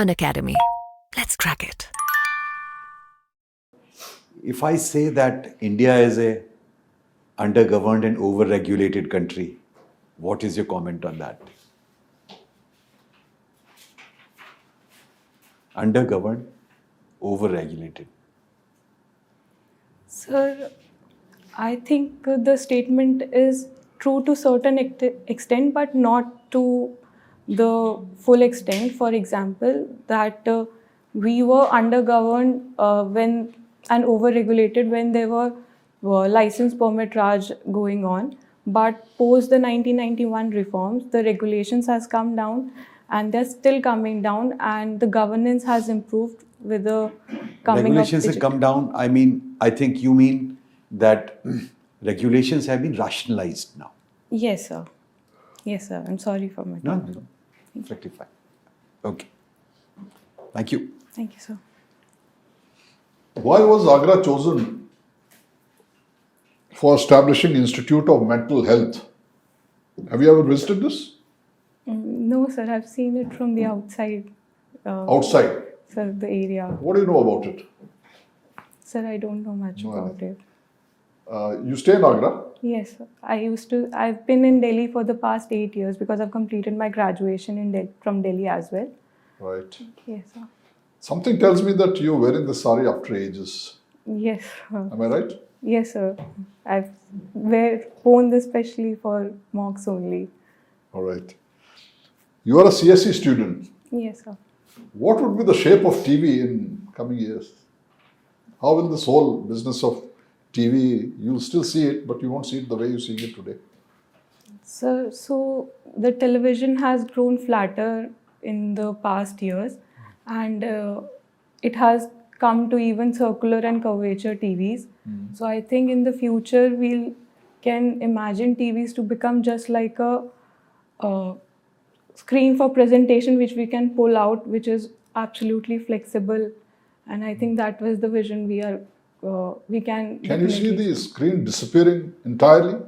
Unacademy. Let's crack it. If I say that India is a undergoverned and overregulated country, what is your comment on that? Undergoverned, overregulated. Sir, I think the statement is true to certain extent, but not to the full extent. For example, that we were undergoverned when and overregulated when there were license permit Raj going on. But post the 1991 reforms, the regulations has come down and they're still coming down, and the governance has improved with the coming Regulations of have come down. I think you mean that regulations have been rationalized now. Yes, sir. Yes, sir. I'm sorry for my No, talk. no. Rectify. Okay. Thank you. Thank you, sir. Why was Agra chosen for establishing Institute of Mental Health? Have you ever visited this? No, sir. I've seen it from the outside. Outside. Sir, the area. What do you know about it? Sir, I don't know much about it. You stay in Agra? Yes, sir. I've been in Delhi for the past 8 years because I've completed my graduation in from Delhi as well. Right. Yes, sir. Something tells me that you're wearing the sari after ages. Yes, sir. Am I right? Yes, sir. I've worn this specially for mocks only. All right. You are a CSE student. Yes, sir. What would be the shape of TV in coming years? How will this whole business of TV, you'll still see it, but you won't see it the way you're seeing it today? Sir, so the television has grown flatter in the past years, and it has come to even circular and curvature TVs. So I think in the future we can imagine TVs to become just like a screen for presentation which we can pull out, which is absolutely flexible. And I think that was the vision we can. Can you see the screen disappearing entirely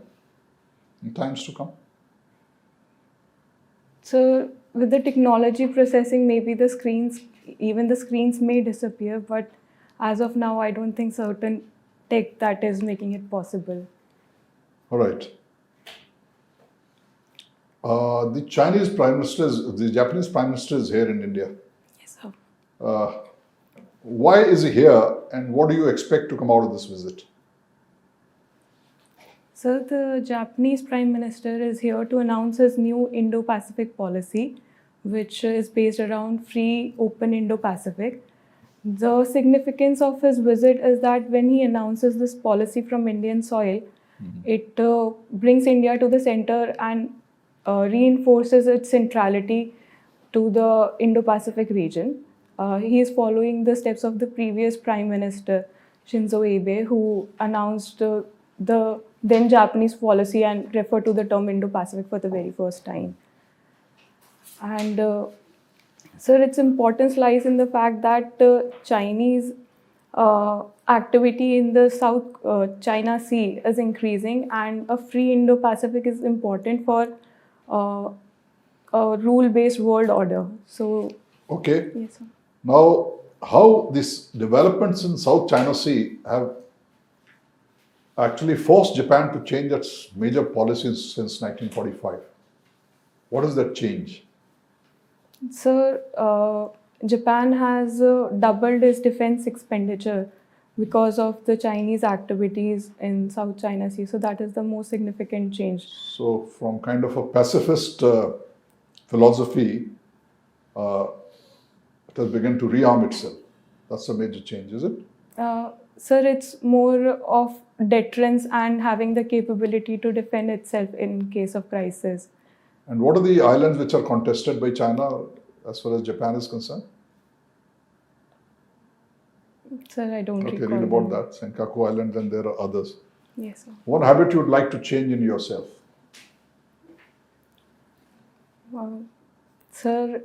in times to come? So with the technology processing, maybe even the screens may disappear, but as of now, I don't think certain tech that is making it possible. All right. The Japanese Prime Minister is here in India. Yes, sir. Why is he here, and what do you expect to come out of this visit? So the Japanese Prime Minister is here to announce his new Indo-Pacific policy, which is based around free, open Indo-Pacific. The significance of his visit is that when he announces this policy from Indian soil, it brings India to the center and reinforces its centrality to the Indo-Pacific region. He is following the steps of the previous Prime Minister, Shinzo Abe, who announced the then Japanese policy and referred to the term Indo-Pacific for the very first time. And sir, its importance lies in the fact that Chinese activity in the South China Sea is increasing, and a free Indo-Pacific is important for a rule-based world order. So, Okay. yes, sir. Now, how these developments in South China Sea have actually forced Japan to change its major policies since 1945? What is that change? Sir, Japan has doubled its defense expenditure because of the Chinese activities in South China Sea. So that is the most significant change. So, from kind of a pacifist philosophy, it has begun to rearm itself. That's a major change, is it? Sir, it's more of deterrence and having the capability to defend itself in case of crisis. And what are the islands which are contested by China as far as Japan is concerned? Sir, I don't Okay, recall. read about them. that. Senkaku Island, and there are others. Yes, sir. What habit you would like to change in yourself? Sir,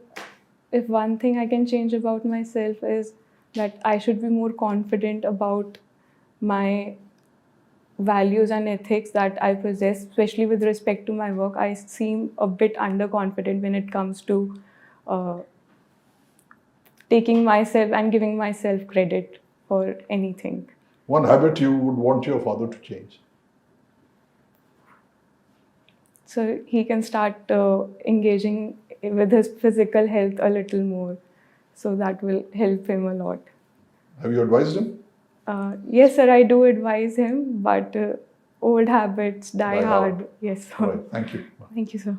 if one thing I can change about myself is that I should be more confident about my values and ethics that I possess, especially with respect to my work. I seem a bit underconfident when it comes to taking myself and giving myself credit for anything. One habit you would want your father to change? So he can start engaging with his physical health a little more. So that will help him a lot. Have you advised him? Yes, sir, I do advise him, but old habits die Die hard. hard. Yes, sir. All right, thank you. Thank you, sir.